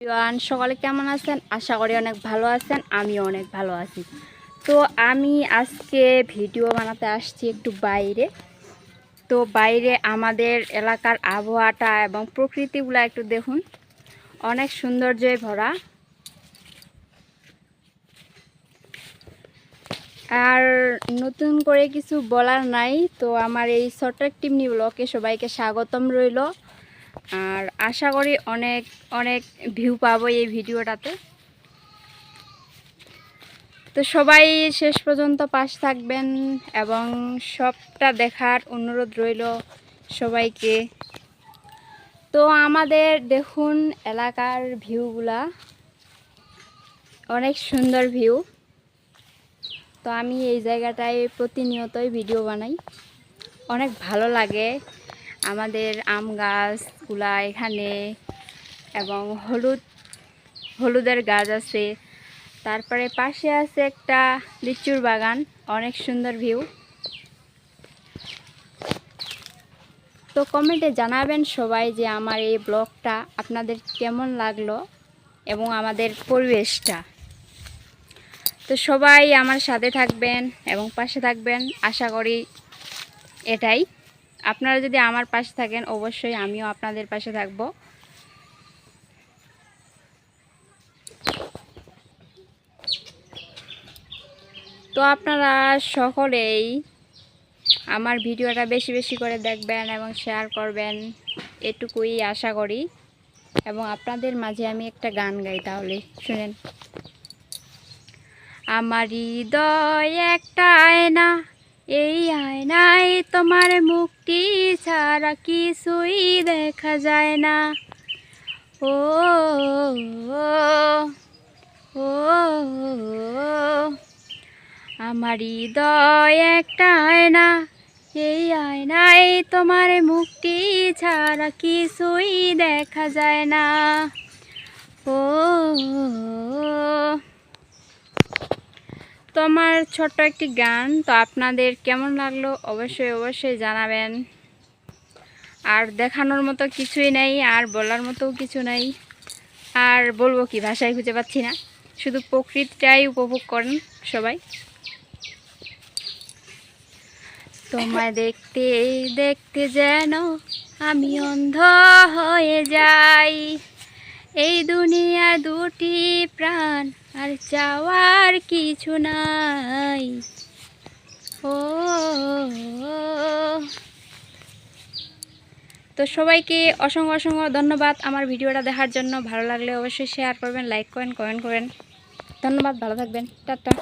Everyone, সকালে কেমন আছেন? আশা করি অনেক ভালো আছেন। আমিও অনেক ভালো আছি। তো আমি আজকে ভিডিও বানাতে আসছি একটু বাইরে। তো বাইরে আমাদের এলাকার আবহাওয়াটা এবং প্রকৃতিগুলো একটু দেখুন, অনেক সৌন্দর্যে ভরা। আর নতুন করে কিছু বলার নাই। তো আমার এই ছোট্ট একটি মিনি ব্লগে সবাইকে স্বাগতম রইল। আর আশা করি অনেক অনেক ভিউ পাবো এই ভিডিওটাতে। তো সবাই শেষ পর্যন্ত পাশে থাকবেন এবং সবটা দেখার অনুরোধ রইল সবাইকে। তো আমাদের দেখুন এলাকার ভিউগুলা অনেক সুন্দর ভিউ। তো আমি এই জায়গাটায় প্রতিনিয়তই ভিডিও বানাই, অনেক ভালো লাগে। আমাদের আম গাছগুলা এখানে এবং হলুদের গাছ আছে। তারপরে পাশে আছে একটা লিচুর বাগান, অনেক সুন্দর ভিউ। তো কমেন্টে জানাবেন সবাই যে আমার এই ব্লগটা আপনাদের কেমন লাগলো এবং আমাদের পরিবেশটা। তো সবাই আমার সাথে থাকবেন এবং পাশে থাকবেন, আশা করি এটাই। আপনারা যদি আমার পাশে থাকেন অবশ্যই আমিও আপনাদের পাশে থাকব। তো আপনারা সকলেই আমার ভিডিওটা বেশি বেশি করে দেখবেন এবং শেয়ার করবেন, এটুকুই আশা করি। এবং আপনাদের মাঝে আমি একটা গান গাই, তাহলে শুনেন। আমার হৃদয় একটা আয়না, এই আয়নায় তোমার মুক্তি ছাড়া কিছুই দেখা যায় না। ও ও আমার হৃদয় একটা আয়না, এই আয়নায় তোমার মুক্তি ছাড়া কিছুই দেখা যায় না। ও তো আমার ছোট্ট একটি গান, তো আপনাদের কেমন লাগলো অবশ্যই অবশ্যই জানাবেন। আর দেখানোর মতো কিছুই নেই, আর বলার মতো কিছু নেই। আর বলবো কি, ভাষায় খুঁজে পাচ্ছি না। শুধু প্রকৃতিটাই উপভোগ করেন সবাই। তোমায় দেখতে দেখতে যেন আমি অন্ধ হয়ে যাই, এই দুনিয়া দুটি প্রাণ আর চাওয়ার কিছু নাই। ও তো সবাইকে অসংখ্য অসংখ্য ধন্যবাদ আমার ভিডিওটা দেখার জন্য। ভালো লাগলে অবশ্যই শেয়ার করবেন, লাইক করেন, কমেন্ট করেন। ধন্যবাদ, ভালো থাকবেন, টাটা।